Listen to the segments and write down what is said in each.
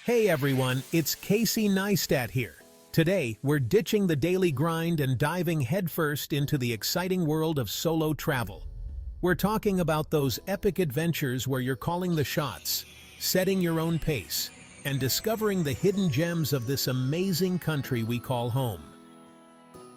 Hey everyone, it's Casey Neistat here. Today, we're ditching the daily grind and diving headfirst into the exciting world of solo travel. We're talking about those epic adventures where you're calling the shots, setting your own pace, and discovering the hidden gems of this amazing country we call home.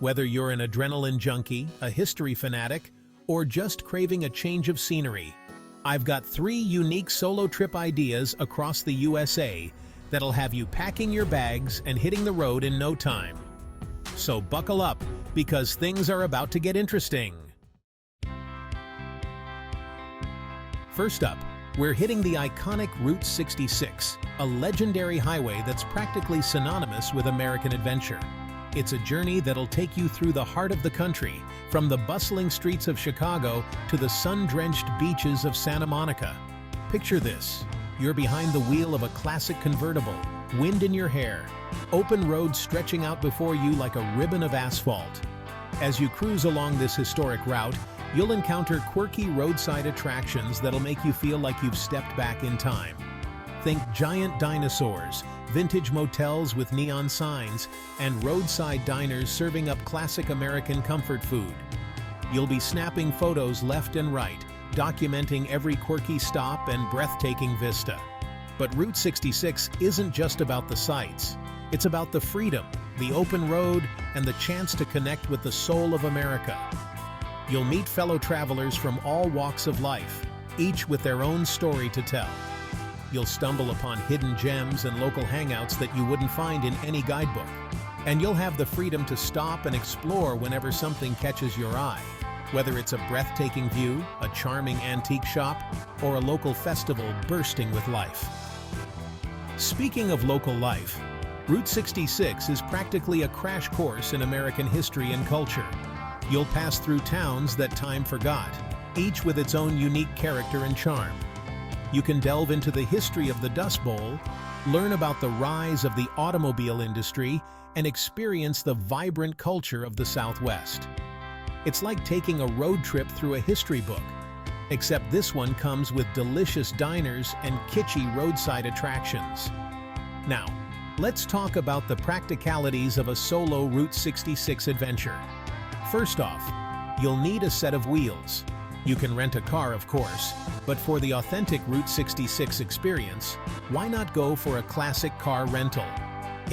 Whether you're an adrenaline junkie, a history fanatic, or just craving a change of scenery, I've got 3 unique solo trip ideas across the USA that'll have you packing your bags and hitting the road in no time. So buckle up, because things are about to get interesting. First up, we're hitting the iconic Route 66, a legendary highway that's practically synonymous with American adventure. It's a journey that'll take you through the heart of the country, from the bustling streets of Chicago to the sun-drenched beaches of Santa Monica. Picture this. You're behind the wheel of a classic convertible, wind in your hair, open roads stretching out before you like a ribbon of asphalt. As you cruise along this historic route, you'll encounter quirky roadside attractions that'll make you feel like you've stepped back in time. Think giant dinosaurs, vintage motels with neon signs, and roadside diners serving up classic American comfort food. You'll be snapping photos left and right, documenting every quirky stop and breathtaking vista. But Route 66 isn't just about the sights. It's about the freedom, the open road, and the chance to connect with the soul of America. You'll meet fellow travelers from all walks of life, each with their own story to tell. You'll stumble upon hidden gems and local hangouts that you wouldn't find in any guidebook. And you'll have the freedom to stop and explore whenever something catches your eye. Whether it's a breathtaking view, a charming antique shop, or a local festival bursting with life. Speaking of local life, Route 66 is practically a crash course in American history and culture. You'll pass through towns that time forgot, each with its own unique character and charm. You can delve into the history of the Dust Bowl, learn about the rise of the automobile industry, and experience the vibrant culture of the Southwest. It's like taking a road trip through a history book, except this one comes with delicious diners and kitschy roadside attractions. Now, let's talk about the practicalities of a solo Route 66 adventure. First off, you'll need a set of wheels. You can rent a car, of course, but for the authentic Route 66 experience, why not go for a classic car rental?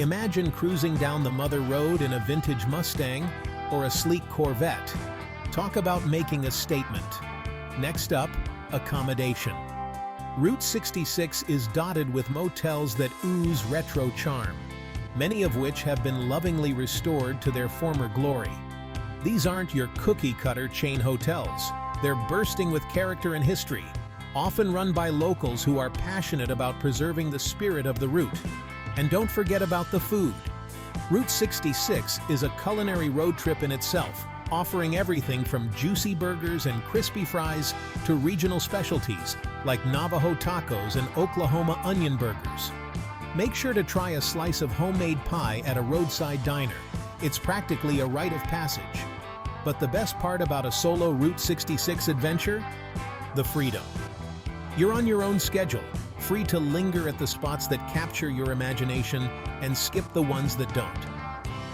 Imagine cruising down the Mother Road in a vintage Mustang or a sleek Corvette. Talk about making a statement. Next up, accommodation. Route 66 is dotted with motels that ooze retro charm, many of which have been lovingly restored to their former glory. These aren't your cookie-cutter chain hotels. They're bursting with character and history, often run by locals who are passionate about preserving the spirit of the route. And don't forget about the food. Route 66 is a culinary road trip in itself, offering everything from juicy burgers and crispy fries to regional specialties like Navajo tacos and Oklahoma onion burgers. Make sure to try a slice of homemade pie at a roadside diner. It's practically a rite of passage. But the best part about a solo Route 66 adventure? The freedom. You're on your own schedule, free to linger at the spots that capture your imagination and skip the ones that don't.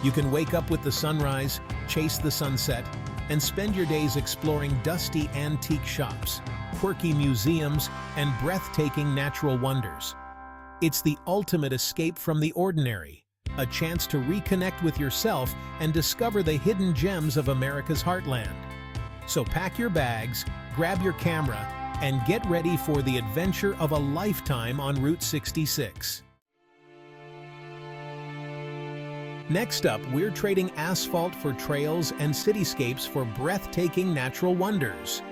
You can wake up with the sunrise, chase the sunset, and spend your days exploring dusty antique shops, quirky museums, and breathtaking natural wonders. It's the ultimate escape from the ordinary, a chance to reconnect with yourself and discover the hidden gems of America's heartland. So pack your bags, grab your camera, and get ready for the adventure of a lifetime on Route 66. Next up, we're trading asphalt for trails and cityscapes for breathtaking natural wonders.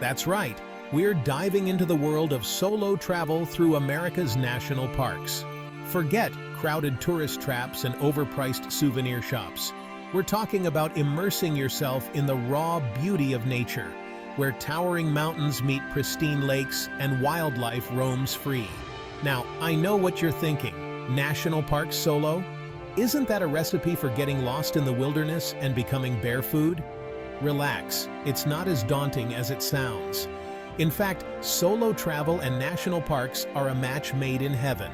That's right, we're diving into the world of solo travel through America's national parks. Forget crowded tourist traps and overpriced souvenir shops. We're talking about immersing yourself in the raw beauty of nature, where towering mountains meet pristine lakes and wildlife roams free. Now, I know what you're thinking. National Park solo? Isn't that a recipe for getting lost in the wilderness and becoming bear food? Relax, it's not as daunting as it sounds. In fact, solo travel and national parks are a match made in heaven.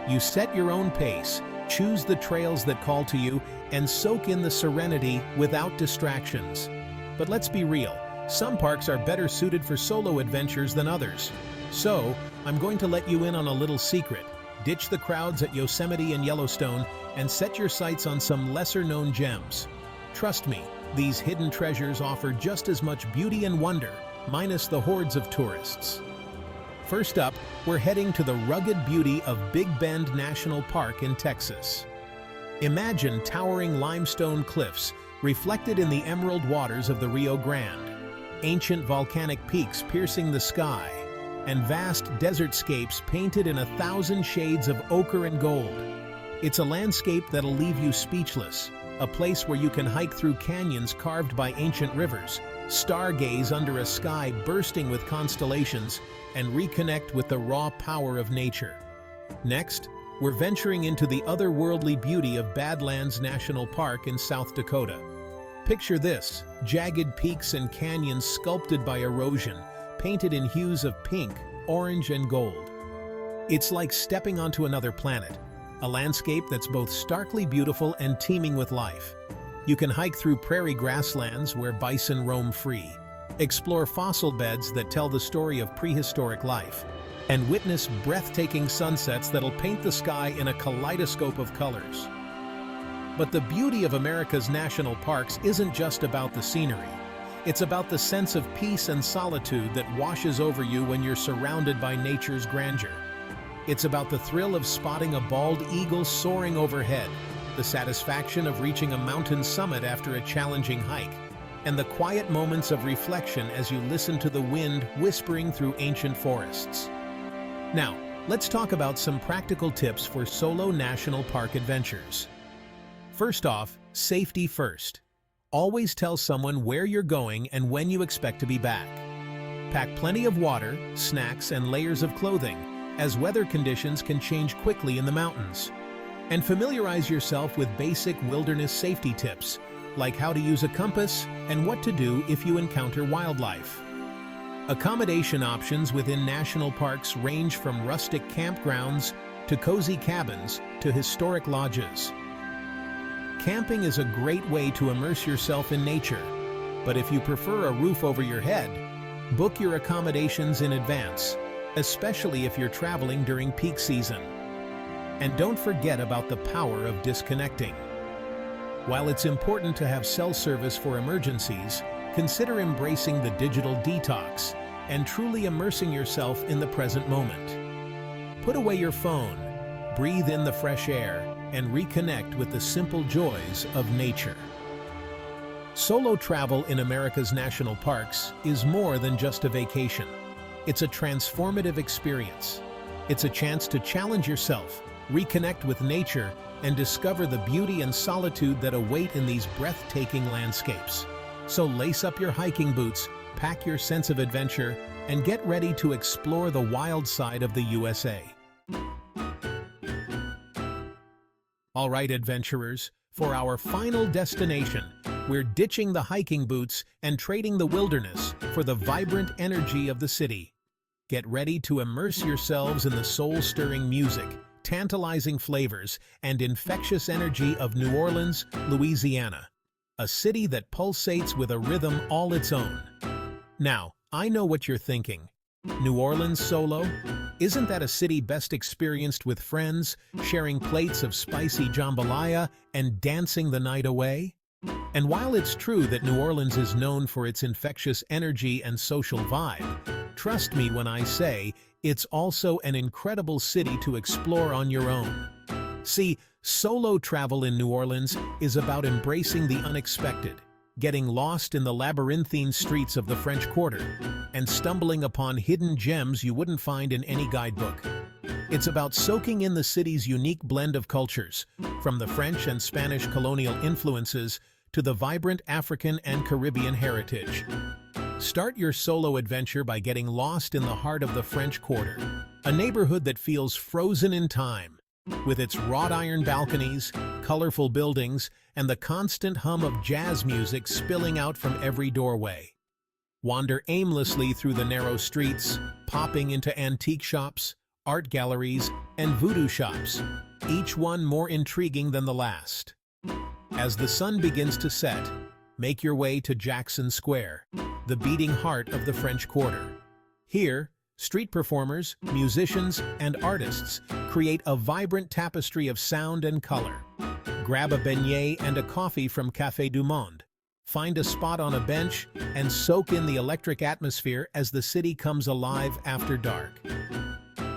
You set your own pace, choose the trails that call to you, and soak in the serenity without distractions. But let's be real, some parks are better suited for solo adventures than others. So, I'm going to let you in on a little secret. Ditch the crowds at Yosemite and Yellowstone and set your sights on some lesser-known gems. Trust me, these hidden treasures offer just as much beauty and wonder, minus the hordes of tourists. First up, we're heading to the rugged beauty of Big Bend National Park in Texas. Imagine towering limestone cliffs reflected in the emerald waters of the Rio Grande, ancient volcanic peaks piercing the sky, and vast desertscapes painted in 1,000 shades of ochre and gold. It's a landscape that'll leave you speechless, a place where you can hike through canyons carved by ancient rivers, stargaze under a sky bursting with constellations, and reconnect with the raw power of nature. Next, we're venturing into the otherworldly beauty of Badlands National Park in South Dakota. Picture this, jagged peaks and canyons sculpted by erosion, painted in hues of pink, orange, and gold. It's like stepping onto another planet, a landscape that's both starkly beautiful and teeming with life. You can hike through prairie grasslands where bison roam free, explore fossil beds that tell the story of prehistoric life, and witness breathtaking sunsets that'll paint the sky in a kaleidoscope of colors. But the beauty of America's national parks isn't just about the scenery. It's about the sense of peace and solitude that washes over you when you're surrounded by nature's grandeur. It's about the thrill of spotting a bald eagle soaring overhead, the satisfaction of reaching a mountain summit after a challenging hike, and the quiet moments of reflection as you listen to the wind whispering through ancient forests. Now, let's talk about some practical tips for solo national park adventures. First off, safety first. Always tell someone where you're going and when you expect to be back. Pack plenty of water, snacks, and layers of clothing, as weather conditions can change quickly in the mountains. And familiarize yourself with basic wilderness safety tips, like how to use a compass and what to do if you encounter wildlife. Accommodation options within national parks range from rustic campgrounds to cozy cabins to historic lodges. Camping is a great way to immerse yourself in nature, but if you prefer a roof over your head, book your accommodations in advance, especially if you're traveling during peak season. And don't forget about the power of disconnecting. While it's important to have cell service for emergencies, consider embracing the digital detox and truly immersing yourself in the present moment. Put away your phone, breathe in the fresh air, and reconnect with the simple joys of nature. Solo travel in America's national parks is more than just a vacation. It's a transformative experience. It's a chance to challenge yourself, reconnect with nature, and discover the beauty and solitude that await in these breathtaking landscapes. So lace up your hiking boots, pack your sense of adventure, and get ready to explore the wild side of the USA. All right, adventurers, for our final destination, we're ditching the hiking boots and trading the wilderness for the vibrant energy of the city. Get ready to immerse yourselves in the soul-stirring music, tantalizing flavors, and infectious energy of New Orleans, Louisiana, a city that pulsates with a rhythm all its own. Now, I know what you're thinking. New Orleans solo? Isn't that a city best experienced with friends, sharing plates of spicy jambalaya and dancing the night away? And while it's true that New Orleans is known for its infectious energy and social vibe, trust me when I say it's also an incredible city to explore on your own. See, solo travel in New Orleans is about embracing the unexpected, getting lost in the labyrinthine streets of the French Quarter, and stumbling upon hidden gems you wouldn't find in any guidebook. It's about soaking in the city's unique blend of cultures, from the French and Spanish colonial influences to the vibrant African and Caribbean heritage. Start your solo adventure by getting lost in the heart of the French Quarter, a neighborhood that feels frozen in time, with its wrought iron balconies, colorful buildings, and the constant hum of jazz music spilling out from every doorway. Wander aimlessly through the narrow streets, popping into antique shops, art galleries, and voodoo shops, each one more intriguing than the last. As the sun begins to set, make your way to Jackson Square, the beating heart of the French Quarter. Here, street performers, musicians, and artists create a vibrant tapestry of sound and color. Grab a beignet and a coffee from Café du Monde. Find a spot on a bench and soak in the electric atmosphere as the city comes alive after dark.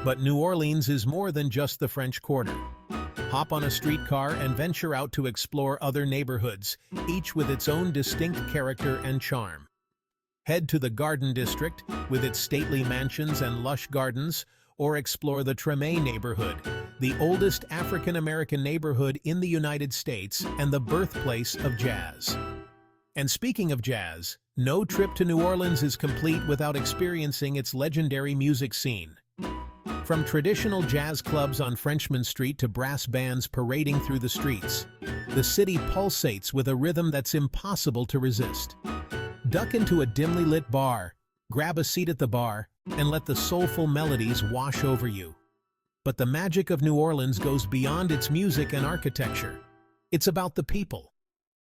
But New Orleans is more than just the French Quarter. Hop on a streetcar and venture out to explore other neighborhoods, each with its own distinct character and charm. Head to the Garden District, with its stately mansions and lush gardens, or explore the Treme neighborhood, the oldest African-American neighborhood in the United States and the birthplace of jazz. And speaking of jazz, no trip to New Orleans is complete without experiencing its legendary music scene. From traditional jazz clubs on Frenchmen Street to brass bands parading through the streets, the city pulsates with a rhythm that's impossible to resist. Duck into a dimly lit bar, grab a seat at the bar, and let the soulful melodies wash over you. But the magic of New Orleans goes beyond its music and architecture. It's about the people.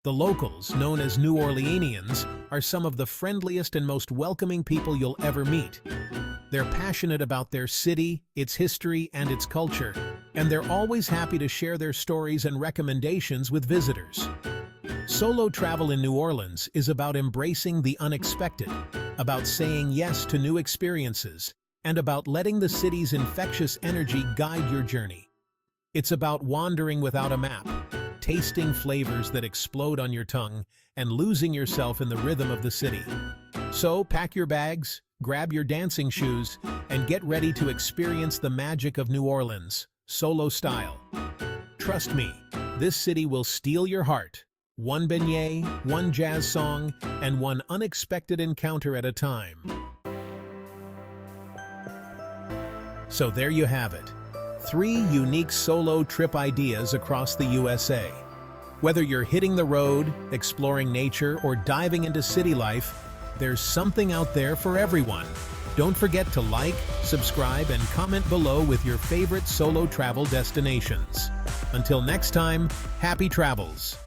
The locals, known as New Orleanians, are some of the friendliest and most welcoming people you'll ever meet. They're passionate about their city, its history, and its culture, and they're always happy to share their stories and recommendations with visitors. Solo travel in New Orleans is about embracing the unexpected, about saying yes to new experiences, and about letting the city's infectious energy guide your journey. It's about wandering without a map, tasting flavors that explode on your tongue, and losing yourself in the rhythm of the city. So pack your bags, grab your dancing shoes, and get ready to experience the magic of New Orleans, solo style. Trust me, this city will steal your heart. One beignet, one jazz song, and one unexpected encounter at a time. So there you have it. 3 unique solo trip ideas across the USA. Whether you're hitting the road, exploring nature, or diving into city life, there's something out there for everyone. Don't forget to like, subscribe, and comment below with your favorite solo travel destinations. Until next time, happy travels!